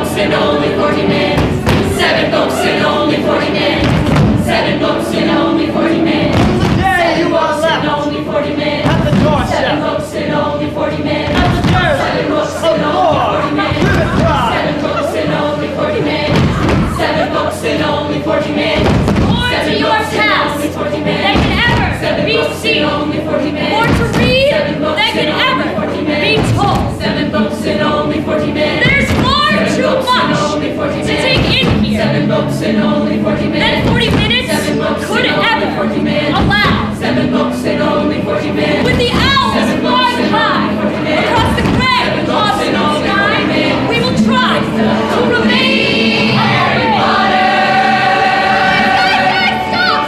books in only 40 minutes. 7 books in only 40 minutes. 7 books in only 40 minutes. There you are left. 7 books in only 40 minutes. At the door, 7 books in only 40 minutes. At the stairs. 7 books Of in more. only 40 minutes. To the crowd. 7 books in only 40 minutes. 7 books in only 40 minutes. More to your task than can ever be seen, more to read than can ever be told. 7 books in only 40 minutes. There's far too much to take in here 7 books in only 40 minutes. than 40 minutes could ever allow. 7 books in only 40 minutes. With the owls flying high across the gray cosmic sky, we will try to remain Harry Potter.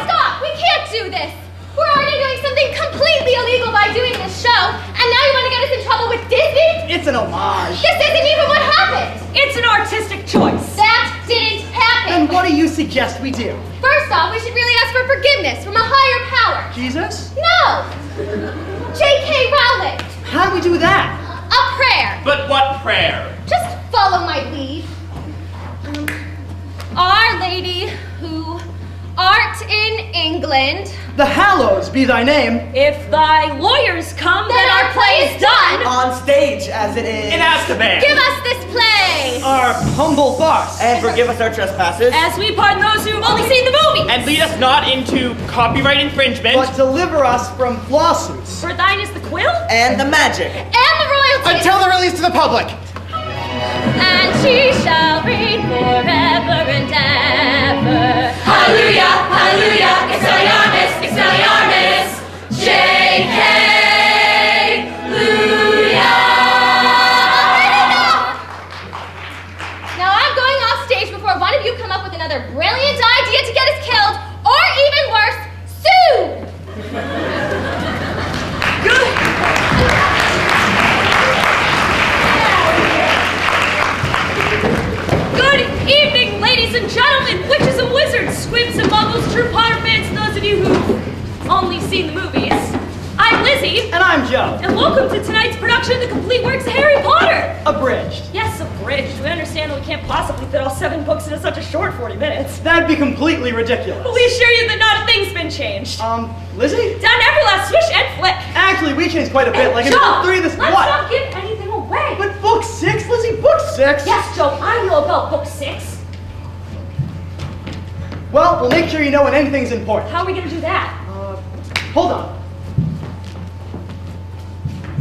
Stop! We can't do this. We're already doing something completely illegal by doing this show, and now you want to get us in trouble with Disney? It's an homage. This isn't even what happened. It's an artistic choice. That didn't happen. And what do you suggest we do? First off, we should really ask for forgiveness from a higher power. Jesus? No! J.K. Rowling. How do we do that? A prayer. But what prayer? Just follow my lead. Our Lady who art in England. The Hallows be thy name. If thy lawyers come, then our play is done. On stage, as it is. In Azkaban! Give us this play. Our humble farce. And forgive us our trespasses. As we pardon those who've only seen the movie. And lead us not into copyright infringement. But deliver us from lawsuits. For thine is the quill, And the magic. And the royalty. Until the release to the public. And she shall reign forever and ever. Hallelujah, hallelujah, Expelliarmus, Expelliarmus, J.K. Now I'm going off stage before one of you come up with another brilliant idea to get us killed, or even worse, sued. Good evening, ladies and gentlemen, witches and wizards, squibs and muggles, true Potter fans, and those of you who've only seen the movies. I'm Lizzie, And I'm Joe. and welcome to tonight's production of the complete works of Harry Potter. Abridged. Yes, abridged. We understand that we can't possibly fit all 7 books into such a short 40 minutes. That'd be completely ridiculous. But we assure you that not a thing's been changed. Lizzie? Down every last swish and flick. Actually, we changed quite a bit. Like in Joe, book 3 of this let's what? not give anything away. But book 6, Lizzie, book 6? Yes, Joe, I know about book 6. Well, we'll make sure you know when anything's important. How are we going to do that? Hold on.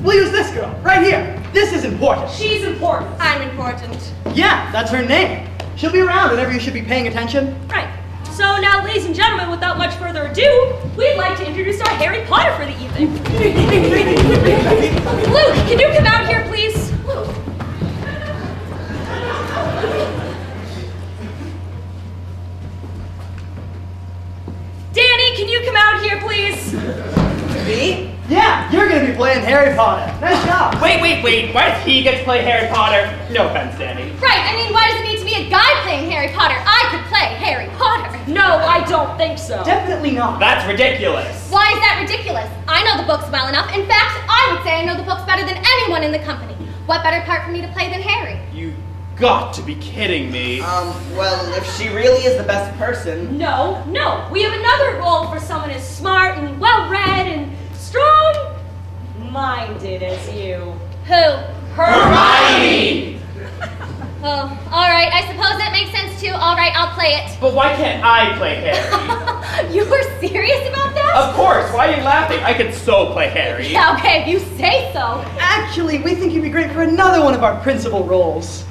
We'll use this girl, right here. This is important. She's important. I'm important. Yeah, that's her name. She'll be around whenever you should be paying attention. Right. So now, ladies and gentlemen, without much further ado, we'd like to introduce our Harry Potter for the evening. Luke, can you come out here, please? Luke. Danny, can you come out here, please? Me? Yeah, you're gonna be playing Harry Potter. Nice job. Wait. Why does he get to play Harry Potter? No offense, Danny. Right, I mean, why does it need to be a guy playing Harry Potter? I could play Harry Potter. No, I don't think so. Definitely not. That's ridiculous. Why is that ridiculous? I know the books well enough. In fact, I would say I know the books better than anyone in the company. What better part for me to play than Harry? You got to be kidding me. Well, if she really is the best person. No. We have another role for someone as smart and well-read and strong-minded as you. Who? Hermione! Oh, all right. I suppose that makes sense too. All right, I'll play it. But why can't I play Harry? You were serious about that? Of course, why are you laughing? I could so play Harry. Yeah, okay, if you say so. Actually, we think you'd be great for another one of our principal roles.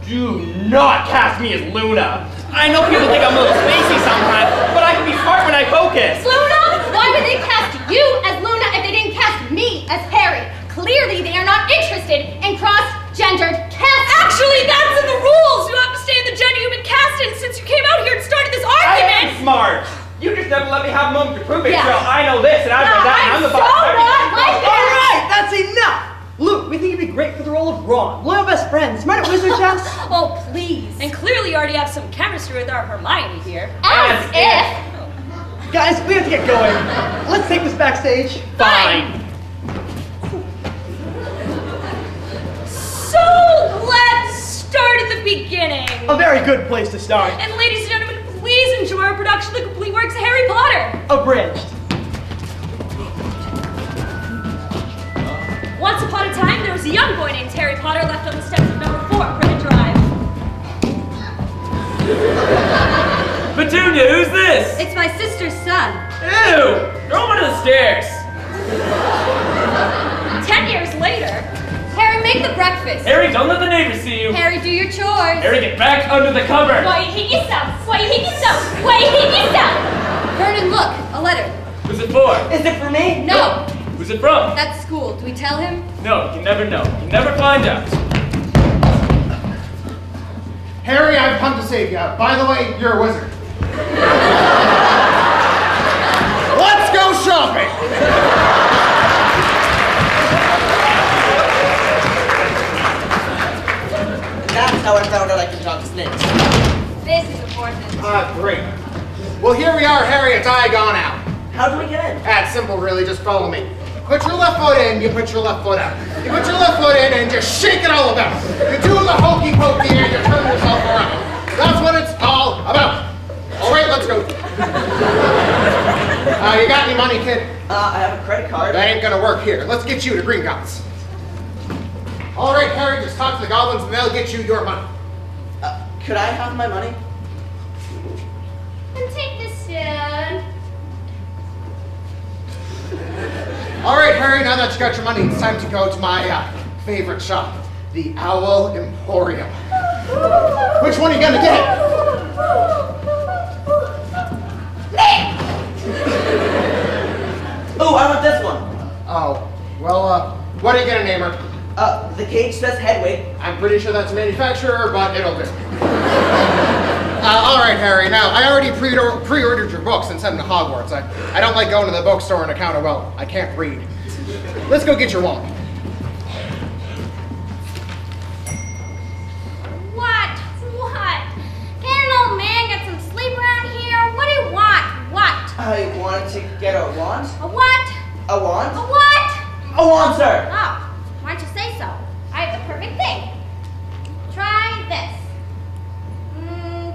Do not cast me as Luna. I know people think I'm a little spacey sometimes, but I can be smart when I focus. Luna? Why would they cast you as Luna if they didn't cast me as Harry? Clearly, they are not interested in cross-gendered casting. Actually, that's in the rules. You have to stay in the gender you've been cast in since you came out here and started this I argument. am smart. You just never let me have a moment to prove it. Yeah. So I know this and I know that, and I'm the boss. so not like All right, that's enough. Luke, we think you'd be great for the role of Ron. Loyal best friends. Right at Wizard Chess? Oh, please. And clearly you already have some chemistry with our Hermione here. As if. Guys, we have to get going. Let's take this backstage. Fine. So let's start at the beginning. beginning. A very good place to start. And ladies and gentlemen, please enjoy our production of the complete works of Harry Potter. Abridged. Once upon a time, there was a young boy named Harry Potter left on the steps of number 4 Privet Drive. Petunia, who's this? It's my sister's son. Ew! Throw him under the stairs. 10 years later, Harry, make the breakfast. Harry, don't let the neighbors see you. Harry, do your chores. Harry, get back under the cupboard. Vernon, look, a letter. Who's it for? Is it for me? No, Who's it from? that's school. Do we tell him? No, you never know. You never find out. Harry, I've come to save you. By the way, you're a wizard. Let's go shopping! That's how I found out I can talk snakes. This is important. Great. Well, here we are, Harry, it's Diagon out. How do we get in? That's simple, really, just follow me. Put your left foot in, you put your left foot out. You put your left foot in and just shake it all about. You do the hokey pokey and you turn yourself around. That's what it's all about. All right, let's go. You got any money, kid? I have a credit card. That ain't gonna work here. Let's get you to Gringotts. All right, Harry, just talk to the goblins and they'll get you your money. Could I have my money? And take this soon. All right, Harry, now that you got your money, it's time to go to my favorite shop, the Owl Emporium. Which one are you gonna get? Oh, I want this one. Oh, well, what are you gonna name her? The cage says Hedwig. I'm pretty sure that's a manufacturer, but it'll do. All right, Harry, now, I already pre-ordered your books and sent them to Hogwarts. I don't like going to the bookstore on account of, well, I can't read. Let's go get your wallet. What? Can an old man get some sleep around here? What do you want? What? I wanted to get a wand. A what? A wand? A what? A wand, sir. Oh, why don't you say so? I have the perfect thing. Try this.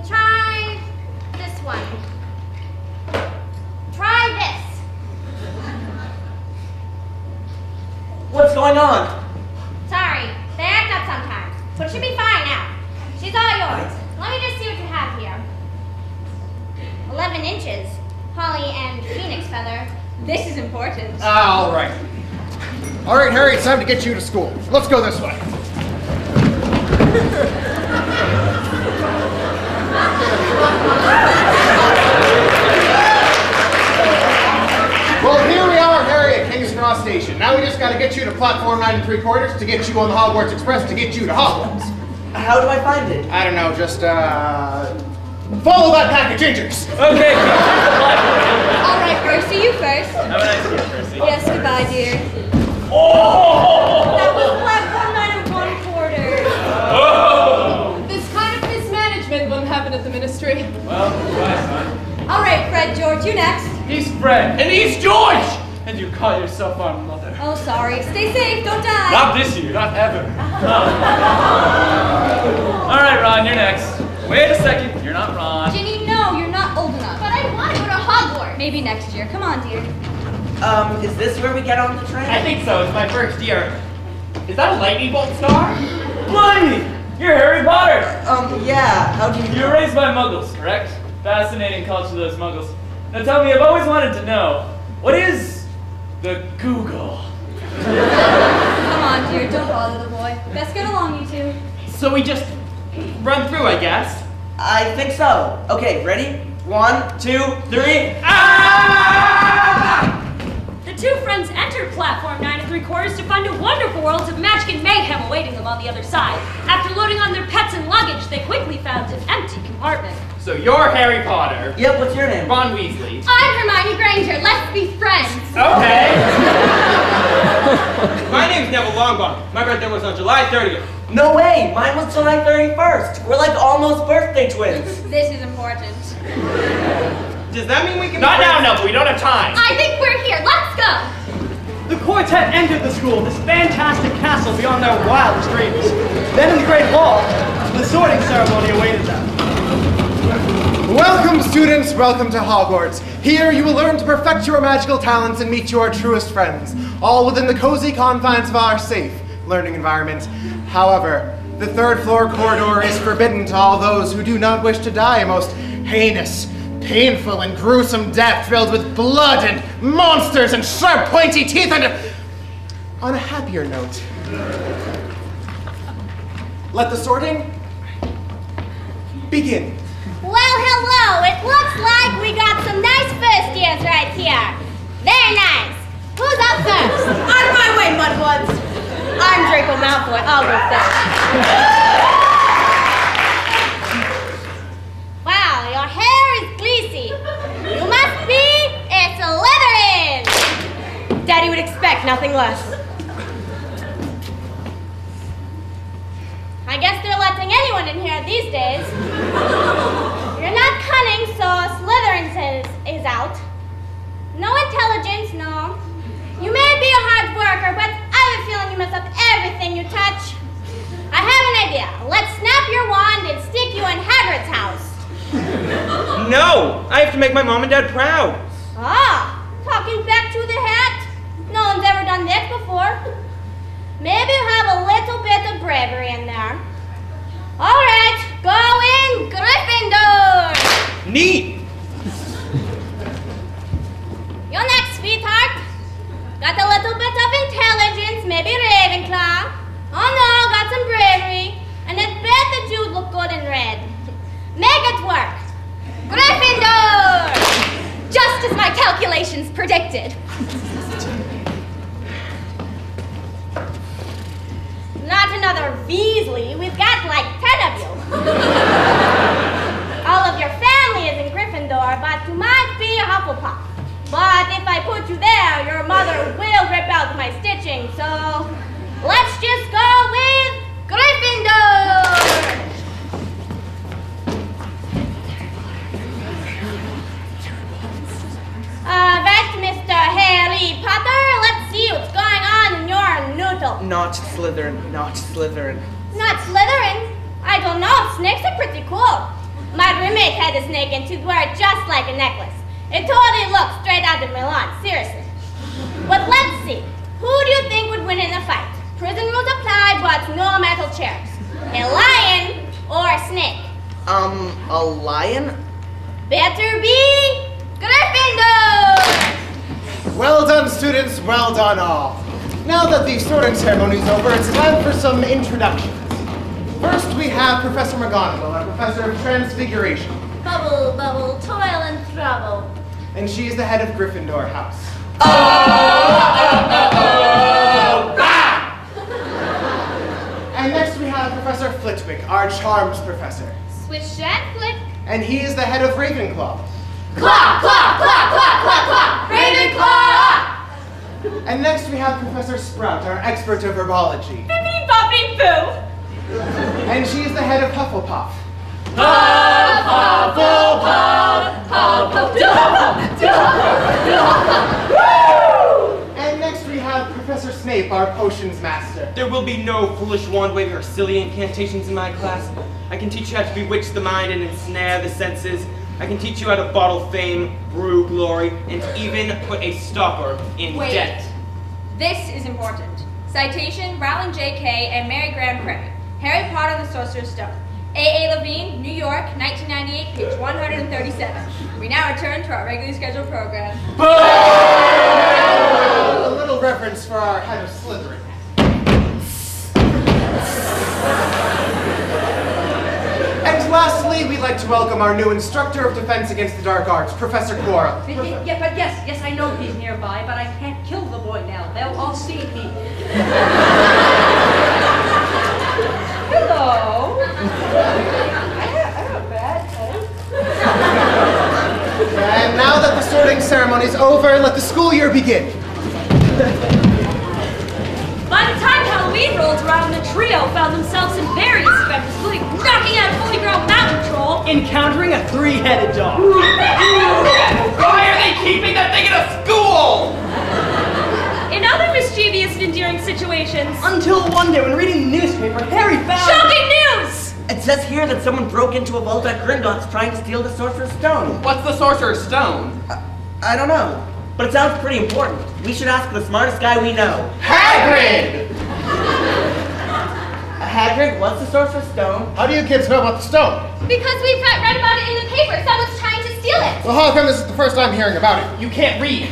Try this one. Try this. What's going on? Sorry, they act up sometimes, but it should be fine now. She's all yours. Let me just see what you have here. 11 inches. Holly and phoenix feather. This is important. All right. All right, Harry, it's time to get you to school. Let's go this way. Well, here we are, Harry, at King's Cross Station. Now we just got to get you to platform 9 3/4 to get you on the Hogwarts Express to get you to Hogwarts. How do I find it? I don't know, just, follow that pack of gingers. Okay, All right, Percy, you first. have a nice day, Percy. Yes, goodbye, dear. Oh! That was platform 9 1/4. Oh! This kind of mismanagement won't happen at the ministry. Well, try, son. All right, Fred, George, you next. He's Fred, and he's George! And you call yourself our mother. Oh, sorry. Stay safe. Don't die. Not this year, not ever. All right, Ron, you're next. Wait a second, you're not Ron. Ginny, no, you're not old enough. But I want to go to Hogwarts. Maybe next year. Come on, dear. Is this where we get on the train? I think so, it's my first year. Is that a lightning bolt star? Blimey! You're Harry Potter! Yeah, how do you You were raised by Muggles, correct? Fascinating culture, those Muggles. Now tell me, I've always wanted to know, what is the Google? Come on, dear. Don't bother the boy. Best get along, you two. So we just run through, I guess. I think so. Okay, ready? 1, 2, 3. Ah! The two friends entered platform 9 3/4 to find a wonderful world of magic and mayhem awaiting them on the other side. After loading on their pets and luggage, they quickly found an empty compartment. So you're Harry Potter. Yep, what's your name? Ron Weasley. I'm Hermione Granger. Let's be friends. Okay. My name's Neville Longbottom. My birthday was on July 30th. No way! Mine was July 31st. We're like almost birthday twins. This is important. Does that mean we can Not be now, friends? Neville, we don't have time. I think we're here. Let's go. The quartet entered the school, this fantastic castle beyond their wildest dreams. Then in the Great Hall, the sorting ceremony awaited them. Welcome, students. Welcome to Hogwarts. Here you will learn to perfect your magical talents and meet your truest friends, all within the cozy confines of our safe learning environment. However, the third floor corridor is forbidden to all those who do not wish to die a most heinous, painful, and gruesome death filled with blood and monsters and sharp, pointy teeth and... On a happier note, let the sorting begin. Well, hello. It looks like we got some nice first years right here. Very nice. Who's up first? Out of my way, mudbloods! I'm Draco Malfoy. I'll go first. Wow, your hair is greasy. You must be a Slytherin. Daddy would expect nothing less. I guess they're letting anyone in here these days. You're not cunning, so Slytherin is out. No intelligence, no. You may be a hard worker, but I have a feeling you mess up everything you touch. I have an idea. Let's snap your wand and stick you in Hagrid's house. No! I have to make my mom and dad proud. Ah, talking back to the hat. No one's ever done this before. Maybe you have a little bit of bravery in there. All right, go in Gryffindor. Neat! You're next, sweetheart. Got a little bit of intelligence, maybe Ravenclaw. Oh no, got some bravery. And I bet that you'd look good in red. Make it work. Gryffindor! Just as my calculations predicted. Not another Weasley. We've got like 10 of you. All of your family is in Gryffindor, but you might be a Hufflepuff. But if I put you there, your mother will rip out my stitching, so let's just go with Gryffindor! Right, Mr. Harry Potter, let's see what's going on in your noodle. Not Slytherin, not Slytherin. Not Slytherin? I don't know, snakes are pretty cool. My roommate had a snake and she'd wear it just like a necklace. It totally looks straight out of Milan, seriously. But let's see. Who do you think would win in a fight? Prison rules apply, but no metal chairs. A lion or a snake? A lion? Better be Gryffindor! Well done, students. Well done, all. Now that the sorting ceremony is over, it's time for some introductions. First, we have Professor McGonagall, our Professor of Transfiguration. Bubble, bubble, toil and trouble. And she is the head of Gryffindor House. And next we have Professor Flitwick, our Charms Professor. Swish that flick. And he is the head of Ravenclaw. Claw, claw, claw, claw, claw, claw! Ravenclaw! And next we have Professor Sprout, our expert of herbology. Bippity boppity boo. And she is the head of Hufflepuff. And next we have Professor Snape, our potions master. There will be no foolish wand waving or silly incantations in my class. I can teach you how to bewitch the mind and ensnare the senses. I can teach you how to bottle fame, brew glory, and even put a stopper in debt. This is important. Citation, Rowling J.K. and Mary Graham Perry. Harry Potter and the Sorcerer's Stone. A.A. Levine, New York, 1998, page 137. We now return to our regularly scheduled program. A little reference for our head of Slytherin. And lastly, we'd like to welcome our new instructor of defense against the dark arts, Professor Quirrell. Yeah, but yes, I know he's nearby, but I can't kill the boy now. They'll all see me. Hello. I have a bad head. And now that the sorting ceremony is over, let the school year begin. By the time Halloween rolled around, the trio found themselves in various adventures, including knocking out a fully grown mountain troll, Encountering a three-headed dog. Why are they keeping that thing in a school? in other mischievous and endearing situations. Until one day when reading the newspaper, Harry found... Shocking news! A says here that someone broke into a vault at Gringotts trying to steal the Sorcerer's Stone. What's the Sorcerer's Stone? I don't know, but it sounds pretty important. We should ask the smartest guy we know. Hagrid! Hagrid, what's the Sorcerer's Stone? How do you kids know about the stone? Because we've read about it in the paper. Someone's trying to steal it. Well, how come this is the first time hearing about it? You can't read.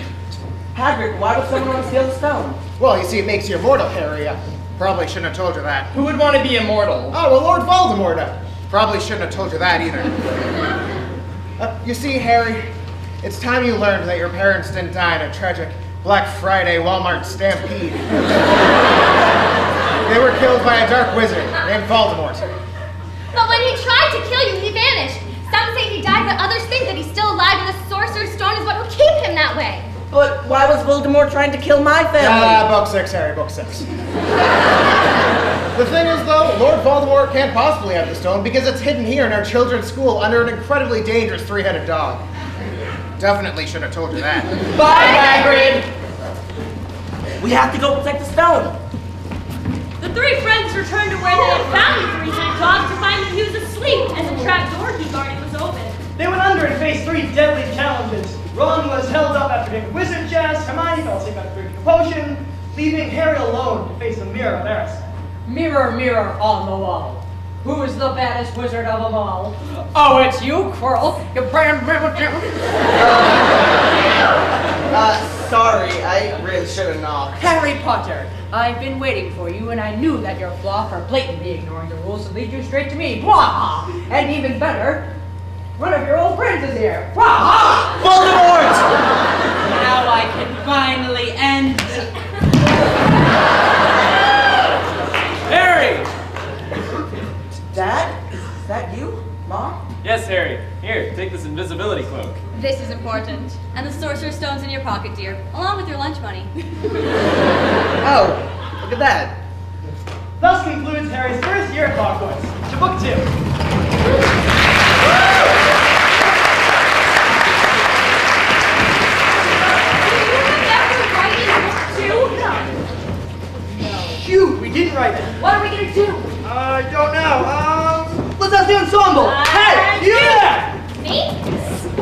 Hagrid, why would someone want to steal the stone? Well, you see, it makes you immortal, Harry. Probably shouldn't have told you that. Who would want to be immortal? Oh, well, Lord Voldemort. Probably shouldn't have told you that either. You see, Harry, it's time you learned that your parents didn't die in a tragic Black Friday Walmart stampede. They were killed by a dark wizard named Voldemort. But when he tried to kill you, he vanished. Some say he died, but others think that he's still alive and the Sorcerer's Stone is what will keep him that way. But why was Voldemort trying to kill my family? Book 6, Harry, book 6. The thing is, though, Lord Voldemort can't possibly have the stone because it's hidden here in our children's school under an incredibly dangerous three-headed dog. Definitely should have told you that. Bye, Hagrid! We have to go protect the stone. The three friends returned to where they had found the three-headed dog to find that he was asleep and the trap door he guarded was open. They went under and faced 3 deadly challenges. Ron was held up after taking wizard chess, Hermione fell asleep after drinking a potion, leaving Harry alone to face the mirror of Erised. Mirror, mirror on the wall. Who is the baddest wizard of them all? Oh, it's you, Quirrell. You brand Sorry, I really should have knocked. Harry Potter, I've been waiting for you, and I knew that your flaw for blatantly ignoring the rules would lead you straight to me. Blah! And even better, one of your old friends is here. Blah! Voldemort! Now I can finally end this. Harry! Dad? Is that you? Mom? Yes, Harry. Here, take this invisibility cloak. This is important. And the Sorcerer's Stone's in your pocket, dear, along with your lunch money. Oh, look at that. Thus concludes Harry's first year at Hogwarts. To book 2. Shoot, we didn't write it. What are we gonna do? I don't know. Let's ask the ensemble. Hey, you there! Me?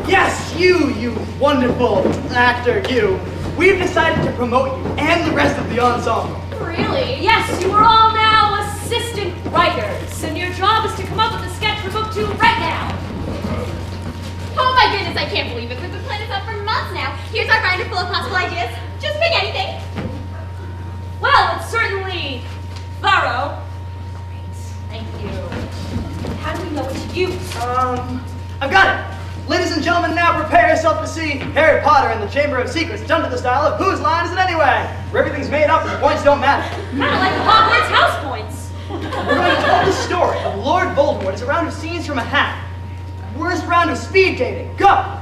Yes, you wonderful actor, you. We've decided to promote you and the rest of the ensemble. Really? Yes, you are all now assistant writers, and your job is to come up with a sketch for book 2 right now. Oh my goodness, I can't believe it. We've been planning this out for months now. Here's our binder full of possible ideas. Just pick anything. Well, it's certainly thorough. Great, thank you. How do we know what to use? I've got it. Ladies and gentlemen, now prepare yourself to see Harry Potter and the Chamber of Secrets done to the style of Whose Line Is It Anyway? Where everything's made up and the points don't matter. Kind of like Hogwarts house points. We're going to tell the story of Lord Voldemort as a round of scenes from a hat. Worst round of speed dating. Go!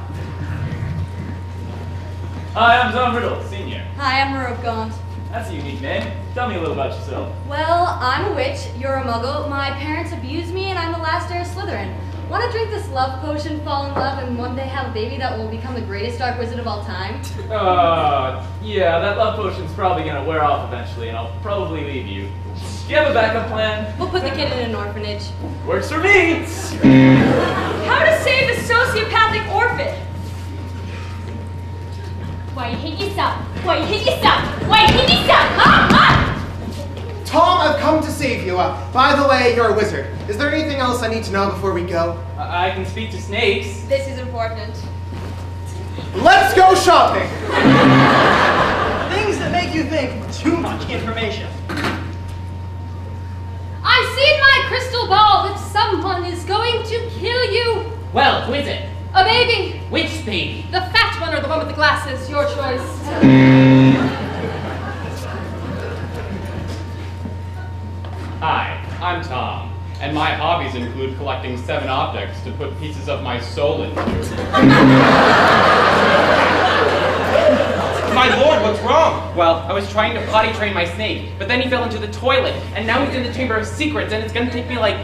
Hi, I'm Tom Riddle, Senior. Hi, I'm Marook Gaunt. That's a unique name. Tell me a little about yourself. Well, I'm a witch, you're a muggle, my parents abused me, and I'm the last heir of Slytherin. Want to drink this love potion, fall in love, and one day have a baby that will become the greatest dark wizard of all time? Yeah, that love potion's probably gonna wear off eventually, and I'll probably leave you. Do you have a backup plan? We'll put the kid in an orphanage. Works for me! How to save a sociopathic orphan? Why you hit yourself? Why you hit yourself? Why you hit yourself? Ah! Tom, I've come to save you. By the way, you're a wizard. Is there anything else I need to know before we go? I can speak to snakes. This is important. Let's go shopping! Things that make you think too much information. I see in my crystal ball that someone is going to kill you. Well, who is it? A baby. Which baby? The fat one or the one with the glasses, your choice. Hi, I'm Tom, and my hobbies include collecting 7 objects to put pieces of my soul into. My lord, what's wrong? Well, I was trying to potty train my snake, but then he fell into the toilet, and now he's in the Chamber of Secrets, and it's gonna take me like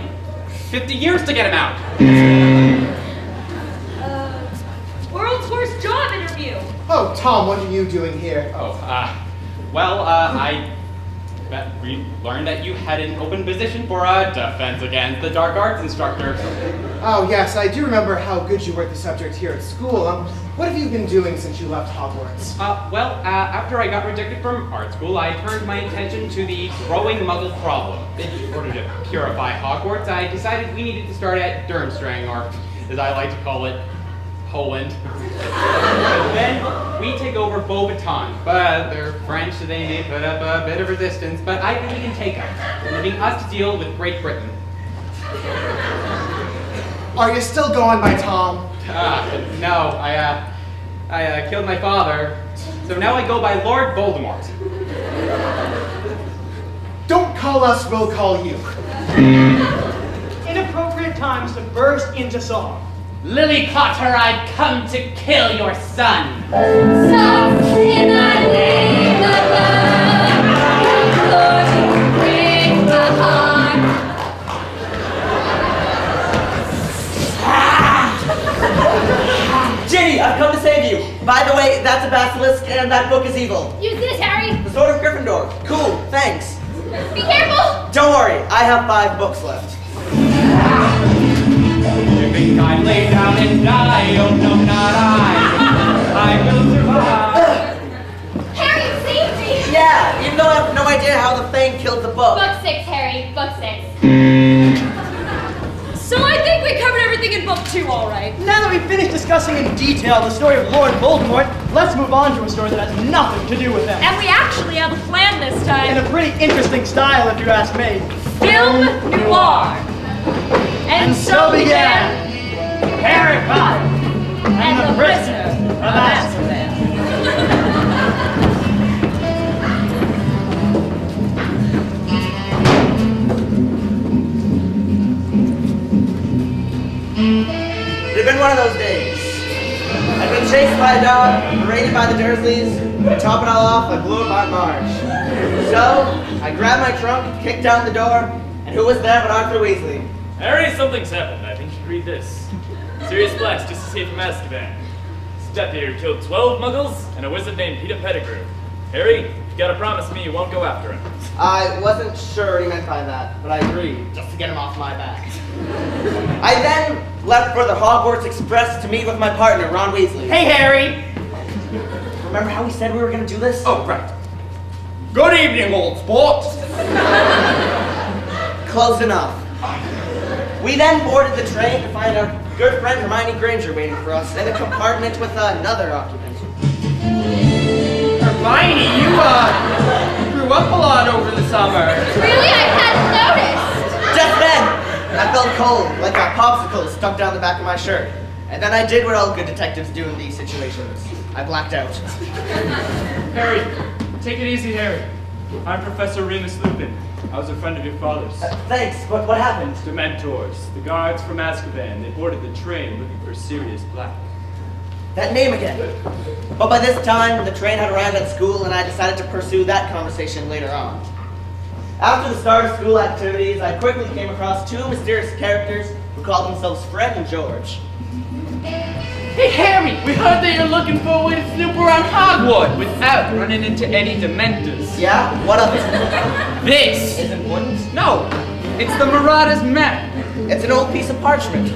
50 years to get him out. World's worst job interview. Oh, Tom, what are you doing here? Oh, well, I learned that you had an open position for a Defense Against the Dark Arts instructor. Oh, yes, I do remember how good you were at the subject here at school. What have you been doing since you left Hogwarts? After I got rejected from art school, I turned my attention to the growing Muggle problem. In order to purify Hogwarts, I decided we needed to start at Durmstrang, or as I like to call it, Poland. Then we take over Beauxbaton, but they're French, so they may put up a bit of resistance, but I think we can take them, leaving us to deal with Great Britain. Are you still going by Tom? No, I killed my father, so now I go by Lord Voldemort. Don't call us, we'll call you. Inappropriate times to burst into song. Lily Potter, I've come to kill your son. Something in my name of love, Lord, you break my heart. Ginny, I've come to save you. By the way, that's a basilisk, and that book is evil. Use this, Harry. The Sword of Gryffindor. Cool, thanks. Be careful. Don't worry, I have 5 books left. You think I lay down and die? Oh no, not I will survive. Harry, you saved me. Yeah, even though I have no idea how the Fang killed the book. Book 6, Harry. Book 6. So I think we covered everything in book 2, all right. Now that we've finished discussing in detail the story of Lord Voldemort, let's move on to a story that has nothing to do with him. And we actually have a plan this time. In a pretty interesting style, if you ask me. Film noir. And so began Harry Potter and the Prisoner of Azkaban. It had been one of those days. I'd been chased by a dog, berated by the Dursleys, and to top it all off, I blew up Aunt Marge. So, I grabbed my trunk, kicked down the door, and who was there but Arthur Weasley? Harry, something's happened. I think you should read this. Sirius Black's just escaped from Azkaban. His Death Eater killed 12 Muggles and a wizard named Peter Pettigrew. Harry, you gotta promise me you won't go after him. I wasn't sure what he meant by that, but I agreed, just to get him off my back. I then left for the Hogwarts Express to meet with my partner, Ron Weasley. Hey, Harry! Remember how we said we were gonna do this? Oh, right. Good evening, old sport. Close enough. We then boarded the train to find our good friend Hermione Granger waiting for us in a compartment with another occupant. Hermione, you, grew up a lot over the summer. Really? I hadn't noticed. Just then, I felt cold, like a popsicle stuck down the back of my shirt. And then I did what all good detectives do in these situations. I blacked out. Harry, take it easy, Harry. I'm Professor Remus Lupin. I was a friend of your father's. Thanks, but what happened? Dementors, the guards from Azkaban. They boarded the train looking for Sirius Black. That name again. But by this time, the train had arrived at school and I decided to pursue that conversation later on. After the start of school activities, I quickly came across 2 mysterious characters who called themselves Fred and George. Hey, Harry, we heard that you're looking for a way to snoop around Hogwarts without running into any Dementors. Yeah? What of it? This is important. No, it's the Marauders' map. It's an old piece of parchment.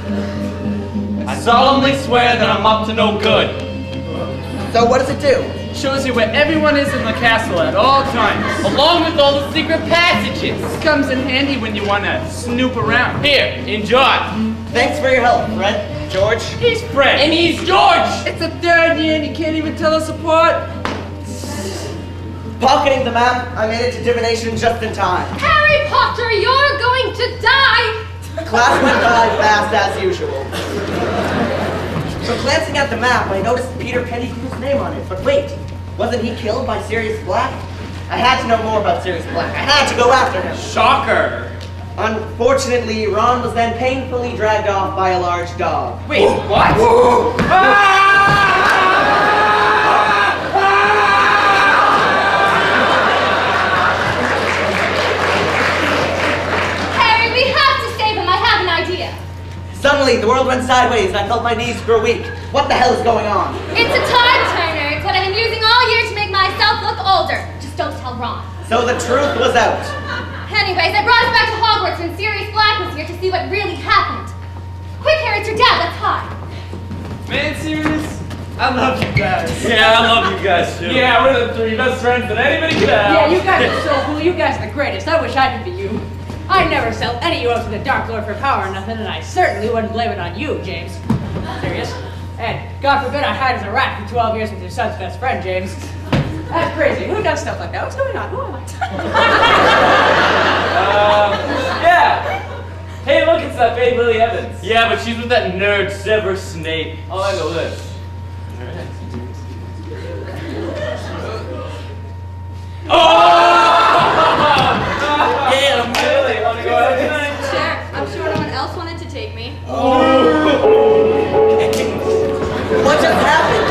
I solemnly swear that I'm up to no good. So what does it do? Shows you where everyone is in the castle at all times, along with all the secret passages. This comes in handy when you want to snoop around. Here, enjoy. Thanks for your help, Fred. George. He's Fred. And he's George. It's the 3rd year and you can't even tell us apart. Pocketing the map, I made it to divination just in time. Harry Potter, you're going to die! Class went by fast as usual. So glancing at the map, I noticed Peter Pettigrew's name on it. But wait, wasn't he killed by Sirius Black? I had to know more about Sirius Black. I had to go after him. Shocker! Unfortunately, Ron was then painfully dragged off by a large dog. Wait, what? Whoa. Harry, we have to save him. I have an idea. Suddenly, the world went sideways and I felt my knees grow weak. What the hell is going on? It's a time turner. It's what I've been using all year to make myself look older. Just don't tell Ron. So the truth was out. Anyways, I brought us back to Hogwarts when Sirius Black was here to see what really happened. Quick, Harry, it's your dad. Let's hide. Man, Sirius, I love you guys. Yeah, I love you guys too. Yeah, we're the 3 best friends that anybody could have. Yeah, you guys are so cool. You guys are the greatest. I wish I could be you. I'd never sell any of you up to the Dark Lord for power or nothing, and I certainly wouldn't blame it on you, James. Serious? And God forbid I hide as a rat for 12 years with your son's best friend, James. That's crazy. Who does stuff like that? What's going on? Who am I? Yeah. Hey, look, it's that babe Lily Evans. Yeah, but she's with that nerd Severus Snape. Oh, I know this. Yeah, Lily, want to go out tonight? Sure. I'm sure no one else wanted to take me. What just happened?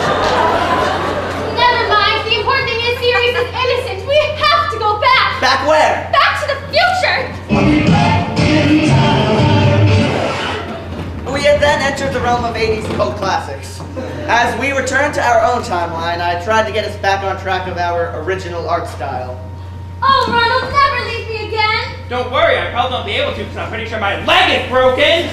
Never mind. The important thing is Sirius is innocent. We have to go back. Back where? Back to the future. We had then entered the realm of 80s cult classics. As we returned to our own timeline, I tried to get us back on track of our original art style. Oh, Ronald, never leave me again. Don't worry, I probably won't be able to because I'm pretty sure my leg is broken.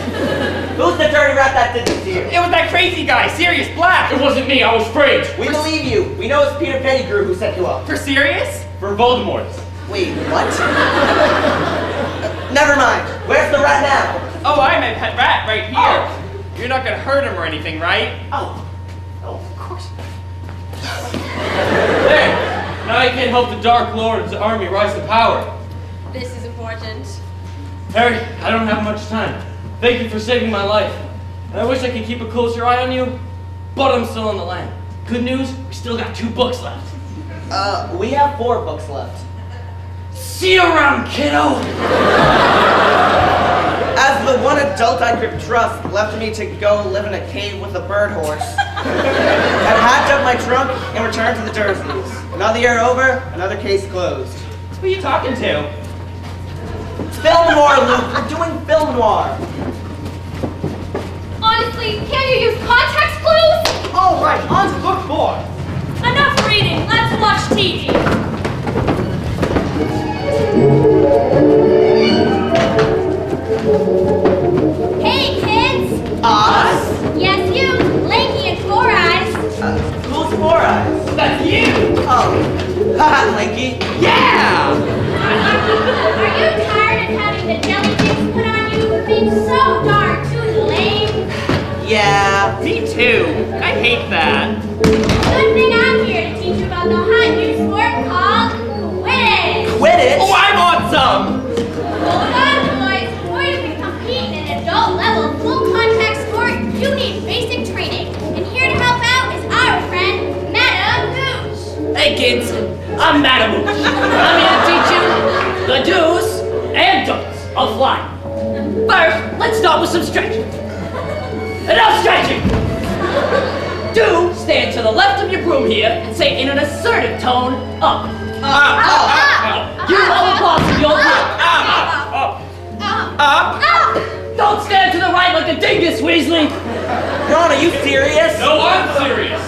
Who's the dirty rat that did this to you? It was that crazy guy, Sirius Black. It wasn't me, I was afraid. We believe you. We know it's Peter Pettigrew who set you up. For Sirius? For Voldemort. Wait, what? Never mind. Where's the rat now? Oh, I'm a pet rat right here. Oh. You're not gonna hurt him or anything, right? Oh, of course. There! Now I can't help the Dark Lord's army rise to power. This is important. Harry, I don't have much time. Thank you for saving my life. And I wish I could keep a closer eye on you, but I'm still on the land. Good news, we still got 2 books left. We have 4 books left. See you around, kiddo! As the one adult I could trust left me to go live in a cave with a bird horse, I packed up my trunk and returned to the Dursleys. Another year over, another case closed. Who are you talking to? Film noir, Luke. We're doing film noir. Honestly, can't you use context clues? All right, on to book 4. Enough reading. Let's watch TV. Hey, kids! Us? Yes, you, Lanky and Four Eyes. Who's 4 Eyes? That's you! Oh. Haha, Lanky. Yeah! Are you tired of having the jelly things put on you for being so darn too lame? Yeah. Me too. I hate that. Good thing I'm here to teach you about the hot new sport called Quidditch. Quidditch? Oh, I want some! Hold on, boys. Before you can compete in an adult-level full-contact sport, you need basic training. And here to help out is our friend, Madame Gooch. Hey kids, I'm Madame Gooch. I'm here to teach you the do's and don'ts of flying. First, let's start with some stretching. Enough stretching! Do stand to the left of your broom here and say in an assertive tone, up. You know the boss of your broom. Up! Don't stand to the right like a dingus, Weasley. Ron, are you serious? No, I'm serious.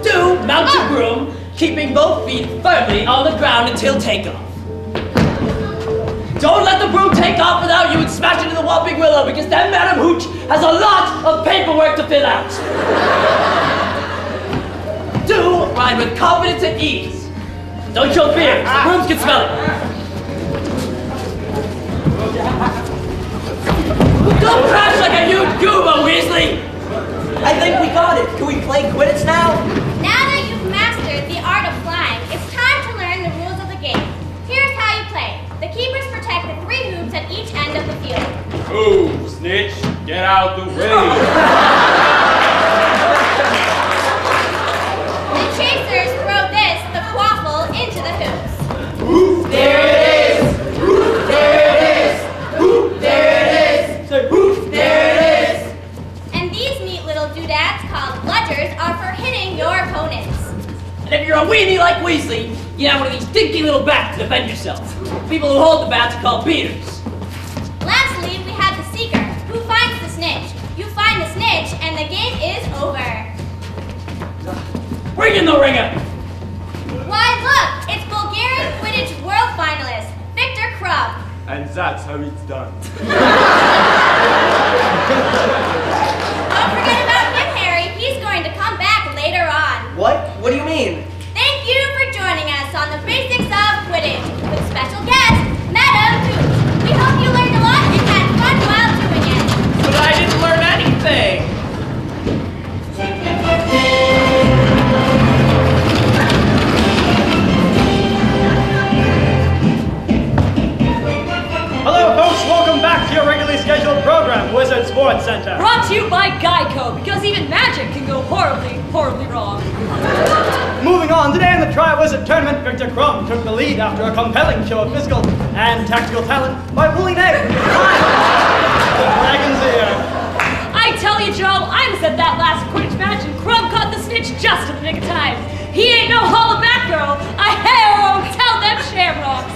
Do mount your broom, keeping both feet firmly on the ground until takeoff. Don't let the broom take off without you and smash into the Whopping Willow because then Madame Hooch has a lot of paperwork to fill out. Do ride with confidence and ease. Don't show fear, the brooms can smell it. Don't crash like a huge goober, Weasley. I think we got it. Can we play Quidditch now? Now that you've mastered the art of flying, it's time to learn the rules of the game. Here's how you play. The keepers protect the 3 hoops at each end of the field. Move, snitch. Get out the way. The chasers throw this, the quaffle, into the hoops. There it is. There it is. There it is. There it is. And these neat little doodads called bludgers are for hitting your opponents. And if you're a weenie like Weasley, you have one of these dinky little bats to defend yourself. People who hold the bats are called beaters. Lastly, we have the seeker, who finds the snitch. You find the snitch, and the game is over. Bring in the ringer! Why, look, it's Bulgarian Quidditch World Finalist, Victor Crumb. And that's how it's done. Don't forget about him, Harry. He's going to come back later on. What? What do you mean? Thank you for joining us on the Basics of Quidditch with special guest, Madame Tooch. We hope you learned a lot and had fun while doing it. But I didn't learn anything. Hello, folks. Welcome back to your regularly scheduled program, Wizard Sports Center. Brought to you by Geico, because even magic can go horribly, horribly wrong. Moving on, today in the Tri-Wizard Tournament, Victor Crumb took the lead after a compelling show of physical and tactical talent by pulling egg from the dragon's ear. I tell you, Joe, I was at that last Quidditch match and Crumb caught the snitch just in the nick of time. He ain't no hollaback girl. I hell tell them shamrocks.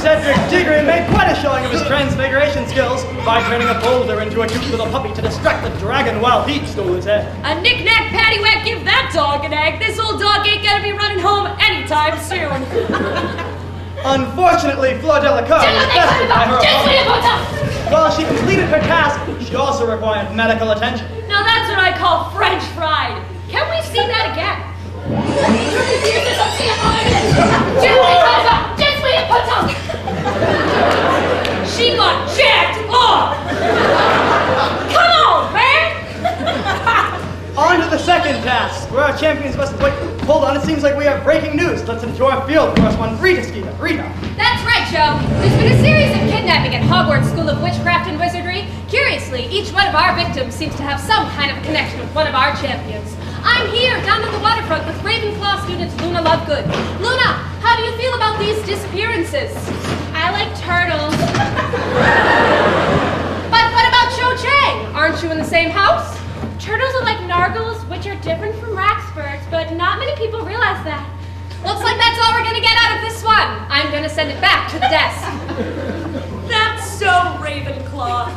Cedric Diggory made quite a showing of his transfiguration skills by turning a boulder into a cute little puppy to distract the dragon while Pete stole his head. A knick-knack paddywhack give that dog an egg. This old dog ain't gonna be running home anytime soon. Unfortunately, Fleur Delacour was bested by her opponent. While she completed her task, she also required medical attention. Now that's what I call French fried. Can we see that again? She got jacked up! Come on, man! On to the second task, where our champions must wait. Hold on, it seems like we have breaking news. Let's into our field correspondent, Rita Skeeter. Rita. That's right, Joe. There's been a series of kidnapping at Hogwarts School of Witchcraft and Wizardry. Curiously, each one of our victims seems to have some kind of connection with one of our champions. I'm here, down on the waterfront, with Ravenclaw student Luna Lovegood. Luna, how do you feel about these disappearances? I like turtles. But what about Cho Chang? Aren't you in the same house? Turtles are like Nargles, which are different from Raxburghs, but not many people realize that. Looks like that's all we're gonna get out of this one. I'm gonna send it back to the desk. That's so Ravenclaw.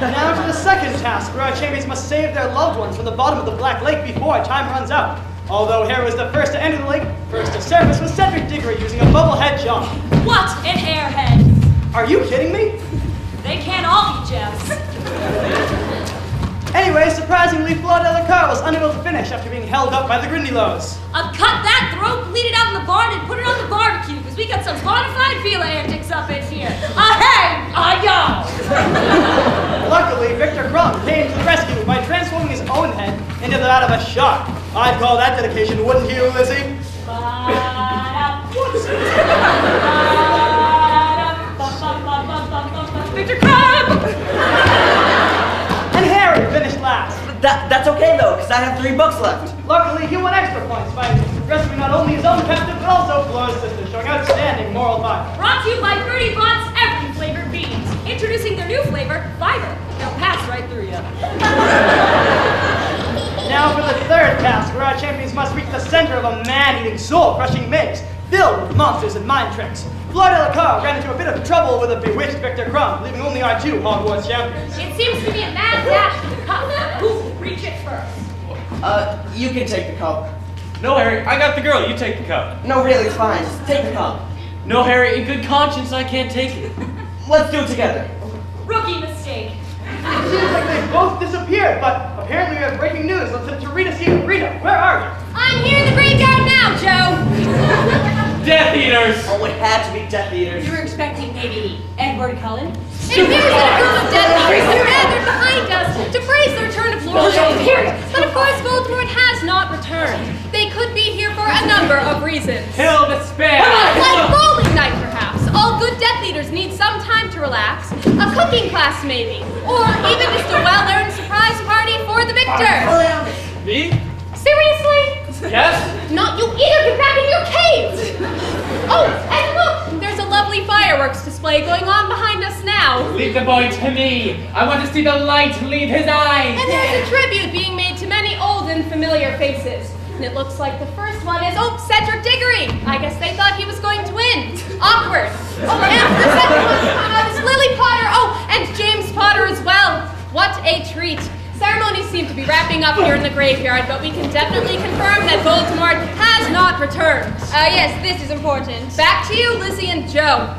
Now to the second task, where our champions must save their loved ones from the bottom of the Black Lake before time runs out. Although Harry was the first to enter the lake, first to surface was Cedric Diggory using a bubblehead jump. What an airhead! Are you kidding me? They can't all be gems. Anyway, surprisingly, Fleur Delacour was unable to finish after being held up by the Grindylows. Cut that throat, bleed it out in the barn, and put it on the barbecue, because we got some bonafide Fila antics up in here. Hey, yo! Luckily, Victor Crumb came to the rescue by transforming his own head into that of a shark. I'd call that dedication, wouldn't you, Lizzie? Victor Crumb! And Harry finished last. That's okay though, because I have 3 books left. Luckily, he won extra points by rescuing not only his own captive, but also Fleur's sister, showing outstanding moral fiber. Brought to you by Birdie Bot's Every Flavored Beans. Introducing their new flavor, Fiber. They'll pass right through you. Now for the third task, where our champions must reach the center of a man-eating, soul-crushing maze, filled with monsters and mind tricks. Fleur Delacour ran into a bit of trouble with a bewitched Victor Crumb, leaving only our 2 Hogwarts champions. It seems to be a mad dash for the cup. Who will reach it first? You can take the cup. No, Harry, I got the girl. You take the cup. No, really, it's fine. Just take the cup. No, Harry, in good conscience, I can't take it. Let's do it together. Rookie mistake. It seems like they both disappeared, but apparently we have breaking news. Let's send it to Rita Skeeter. Rita, where are you? I'm here in the graveyard now, Joe. Death Eaters! Oh, it had to be Death Eaters. You were expecting maybe Edward Cullen? It appears that a group of Death Eaters have gathered behind us to praise the return of Lord Voldemort. But of course, Voldemort has not returned. They could be here for a number of reasons. Kill the spam! Like bowling night, perhaps. All good Death Eaters need some time to relax. A cooking class, maybe. Or even just a well-earned surprise party for the victor. Me? Seriously? Yes? Not you either! Get back in your caves! Oh, and look! There's a lovely fireworks display going on behind us now. Leave the boy to me. I want to see the light leave his eyes. And there's a tribute being made to many old and familiar faces. And it looks like the first one is, oh, Cedric Diggory. I guess they thought he was going to win. Awkward. Oh, and the second one is Lily Potter. Oh, and James Potter as well. What a treat. Ceremonies seem to be be wrapping up here in the graveyard, but we can definitely confirm that Voldemort has not returned. Yes, this is important. Back to you, Lizzie and Joe.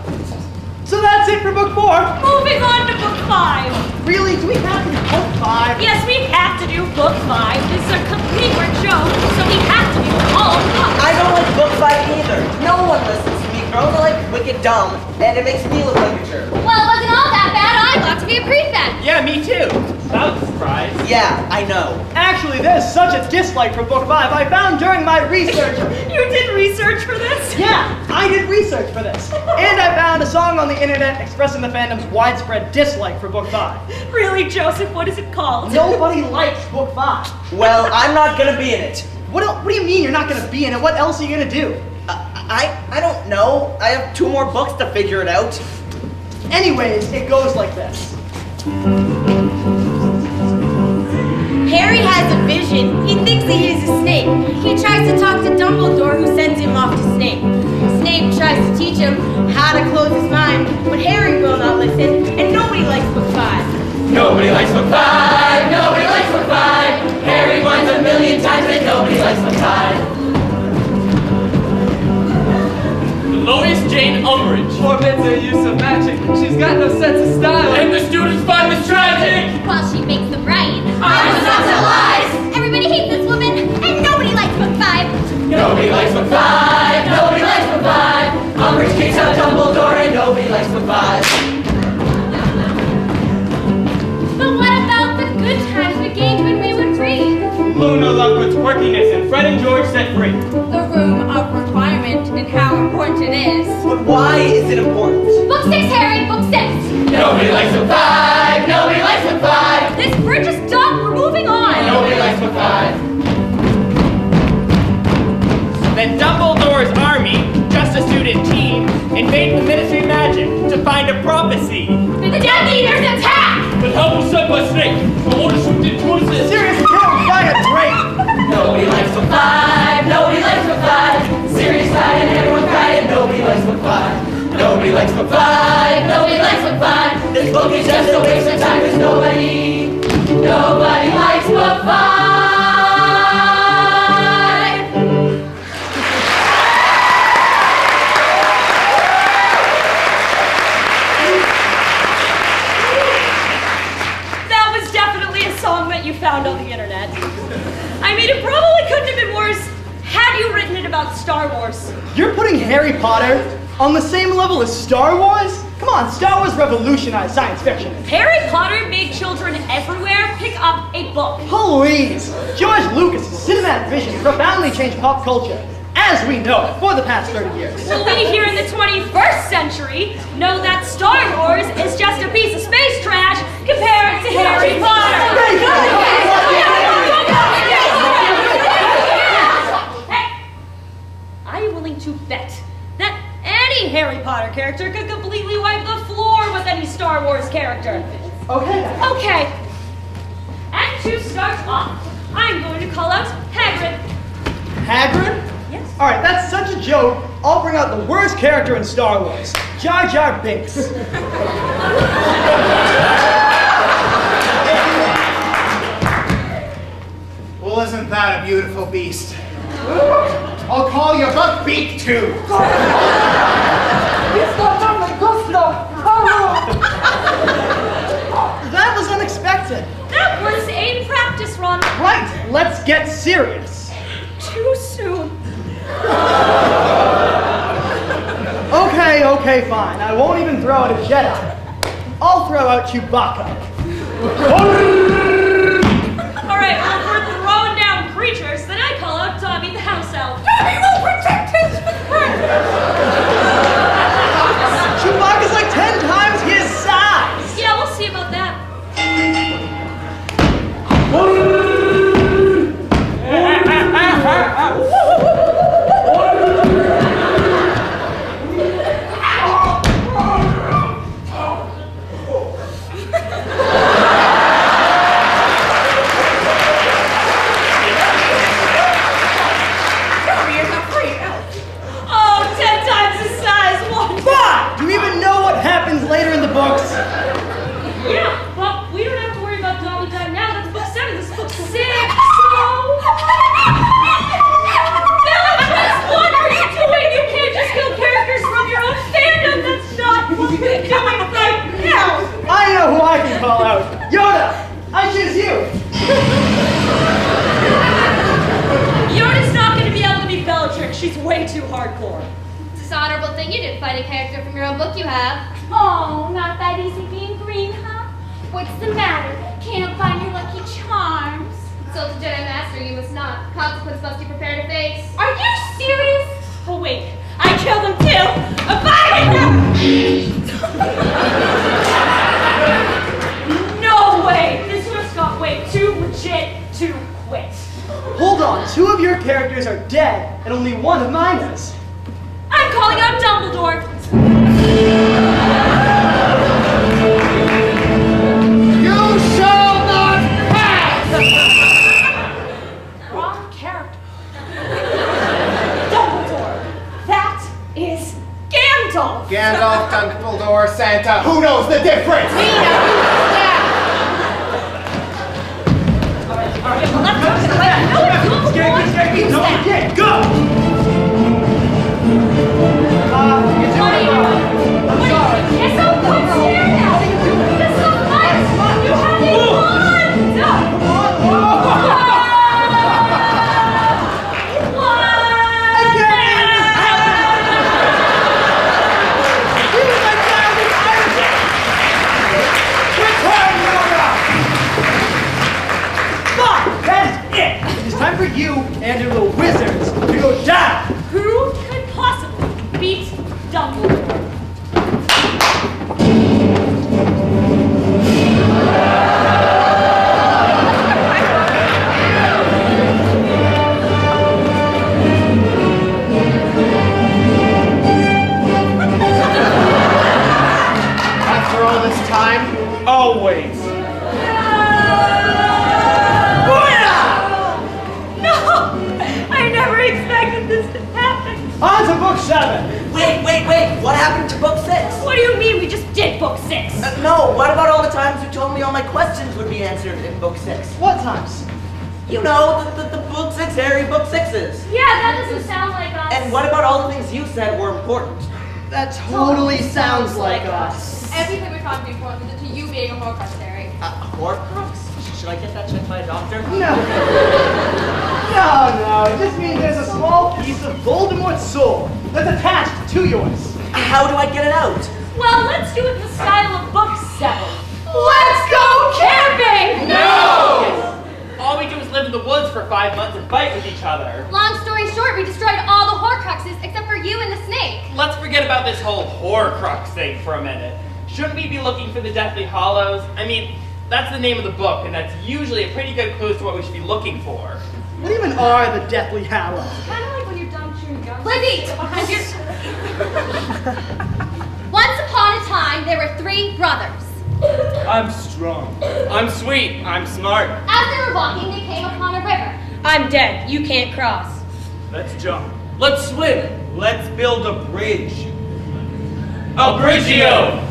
So that's it for book 4. Moving on to book 5. Really? Do we have to do book 5? Yes, we have to do book 5. This is a complete work show, so we have to do all books. I don't like book 5 either. No one listens to me. Girls are like wicked dumb, and it makes me look like a jerk. Well, it wasn't all that bad. I got to be a prefect. Yeah, me too. That was a surprise. Yeah, I know. Actually, there's such a dislike for book 5 I found during my research. You did research for this? Yeah, I did research for this. And I found a song on the internet expressing the fandom's widespread dislike for book 5. Really, Joseph? What is it called? Nobody likes book 5. Well, I'm not gonna be in it. What do you mean you're not gonna be in it? What else are you gonna do? I don't know. I have 2 more books to figure it out. Anyways, it goes like this. Harry has a vision. He thinks he is a snake. He tries to talk to Dumbledore, who sends him off to Snape. Snape tries to teach him how to close his mind, but Harry will not listen, and nobody likes book 5. Nobody likes book 5. Nobody likes book 5. Harry whines a million times and nobody likes book 5. Lois Jane Umbridge forbids her use of magic. She's got no sense of style. And the students find this tragic. While she makes them right. I was not tell lies. Everybody hates this woman, and nobody likes book 5. Nobody likes book 5. Nobody likes book 5. Umbridge kicks out Dumbledore and nobody likes book 5. But what about the good times we gained when we would read? Luna Lovegood's quirkiness and Fred and George set free. The room of requirement and how important it is. But why is it important? Book 6, Harry, book 6. Nobody likes book 5. Nobody likes book 5. This bridge is done. We're moving on. Nobody likes book 5. Then Dumbledore's army, just a student team, invade the Ministry of Magic to find a prophecy. The Death Eaters attack! But help was sent by Snape. The orders from Dictrusis. Sirius killed by a drake! Nobody likes book 5. Nobody likes book 5. Sirius died and everyone cried and nobody likes book 5. Nobody likes book 5. Nobody likes book 5. This book is just a waste of time because nobody likes book 5. That was definitely a song that you found on the internet. I mean, it probably couldn't have been worse had you written it about Star Wars. You're putting Harry Potter on the same level as Star Wars? Come on, Star Wars revolutionized science fiction. Harry Potter made children everywhere pick up a book. Please! George Lucas' cinematic vision profoundly changed pop culture, as we know it, for the past 30 years. So we here in the 21st century know that Star Wars is just a piece of space trash compared to Harry Potter. Hey, are you willing to bet that any Harry Potter character could completely wipe the floor with any Star Wars character? Okay. Okay. And to start off, I'm going to call out Hagrid. Hagrid? Yes. Alright, that's such a joke. I'll bring out the worst character in Star Wars. Jar Jar Binks. Well, isn't that a beautiful beast? I'll call you Buckbeak too. That was unexpected. That was a practice run. Right, let's get serious. Too soon. Okay, fine. I won't even throw out a Jedi. I'll throw out Chewbacca. Alright, well, if we're throwing down creatures, then I call out Dobby the house elf. Dobby will protect his friend! Chewbacca's like 10 times his size! Yeah, we'll see about that. special thing you did find a character from your own book you have. Oh, not that easy being green, huh? What's the matter? Can't find your lucky charms? Insult a Jedi Master you must not. Consequence must you prepare to face. Are you serious? Oh wait, I killed him too! A fire! No way! This risk got way too legit to quit. Hold on, 2 of your characters are dead, and only 1 of mine is. I'm calling out Dumbledore. You shall not pass! Wrong character. Dumbledore. That is Gandalf. Gandalf, Dumbledore, Santa, who knows the difference? Go! I'm sorry. It's so good here now! This is so nice! You haven't Time for you and your little wizards to go down! Who could possibly beat Dumbledore? After all this time, always. I never expected this to happen. On to book 7! Wait, what happened to book 6? What do you mean we just did book 6? No, what about all the times you told me all my questions would be answered in book 6? What times? You know, the book 6 Harry book 6s. Yeah, that doesn't sound like us. And what about all the things you said were important? That totally sounds like us. Everything we're talking before is to you being a Horcrux, Harry. A Horcrux? Should I get that checked by a doctor? No, it just means there's a small piece of Voldemort's soul that's attached to yours. How do I get it out? Well, let's do it in the style of book 7. Let's go camping! No! All we do is live in the woods for 5 months and fight with each other. Long story short, we destroyed all the Horcruxes except for you and the snake. Let's forget about this whole Horcrux thing for a minute. Shouldn't we be looking for the Deathly Hallows? I mean, that's the name of the book, and that's usually a pretty good clue as to what we should be looking for. What even are the Deathly Hallows? Kind of like when you're done chewing gum. Lizzie! Behind your... Once upon a time, there were 3 brothers. I'm strong. I'm sweet. I'm smart. As they were walking, they came upon a river. I'm dead. You can't cross. Let's jump. Let's swim. Let's build a bridge. Abridgio!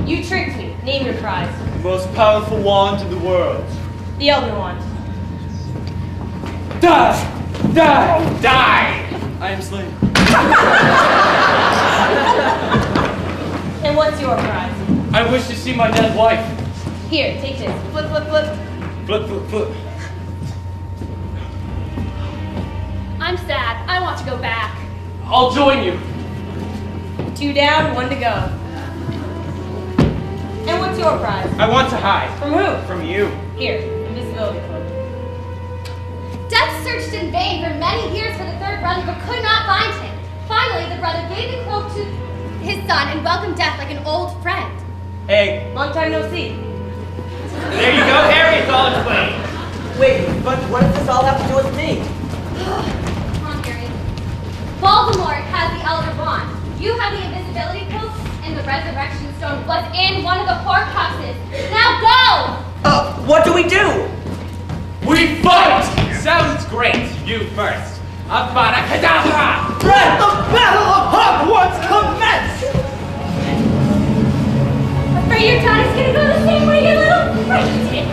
You tricked me. Name your prize. The most powerful wand in the world. The Elder Wand. Die! Die! Die! I am slain. And what's your prize? I wish to see my dead wife. Here, take this. Flip, flip, flip. Flip, flip, flip. I'm sad. I want to go back. I'll join you. 2 down, 1 to go. And what's your prize? I want to hide. From who? From you. Here, invisibility cloak. Death searched in vain for many years for the 3rd brother, but could not find him. Finally, the brother gave the cloak to his son and welcomed Death like an old friend. Hey. Long time no see. There you go, Harry. It's all explained. Wait, but what does this all have to do with me? Come on, Harry. Voldemort has the Elder Wand. You have the invisibility cloak, and the resurrection stone was in one of the Horcruxes. Now go! What do we do? We fight! Sounds great. You first. Avada Kedavra! Let the Battle of Hogwarts commence! Afraid your daughter's gonna go the same way your little friend did.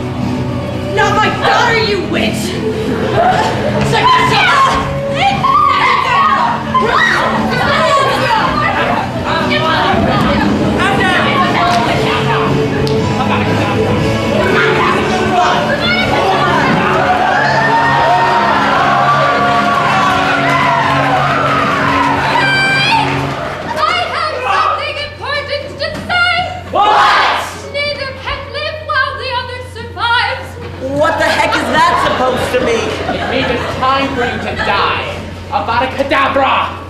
Not my daughter, you witch! Check this out! time for you to die. Avada Kedavra!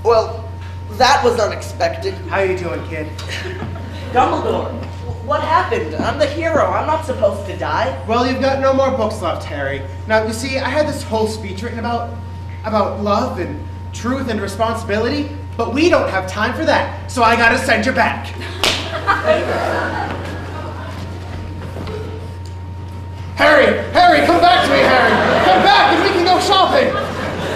Well, that was unexpected. How you doing, kid? Dumbledore, what happened? I'm the hero. I'm not supposed to die. Well, you've got no more books left, Harry. Now, you see, I had this whole speech written about love and truth and responsibility, but we don't have time for that, so I gotta send you back. Harry, come back to me, Harry. Come back and we can go shopping.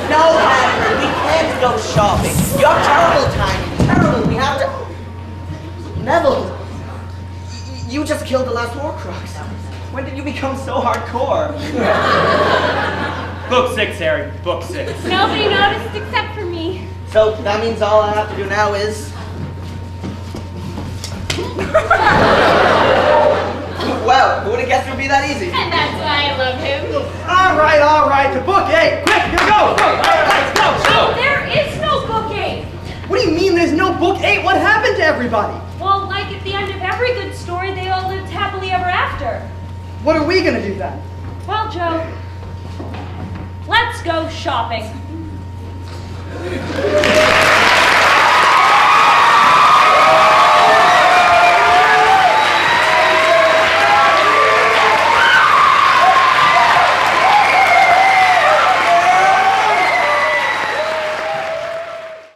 No, Harry, we can't go shopping. You're terrible, Tiny. Terrible. We have to... Neville, you just killed the last Horcrux. When did you become so hardcore? Book 6, Harry. Book 6. Nobody noticed except for me. So that means all I have to do now is... Well, who would have guessed it would be that easy? And that's why I love him. All right, to book 8. Quick, here go. All right, let's go. No, there is no book 8. What do you mean there's no book 8? What happened to everybody? Well, like at the end of every good story, they all lived happily ever after. What are we gonna do then? Well, Joe, let's go shopping.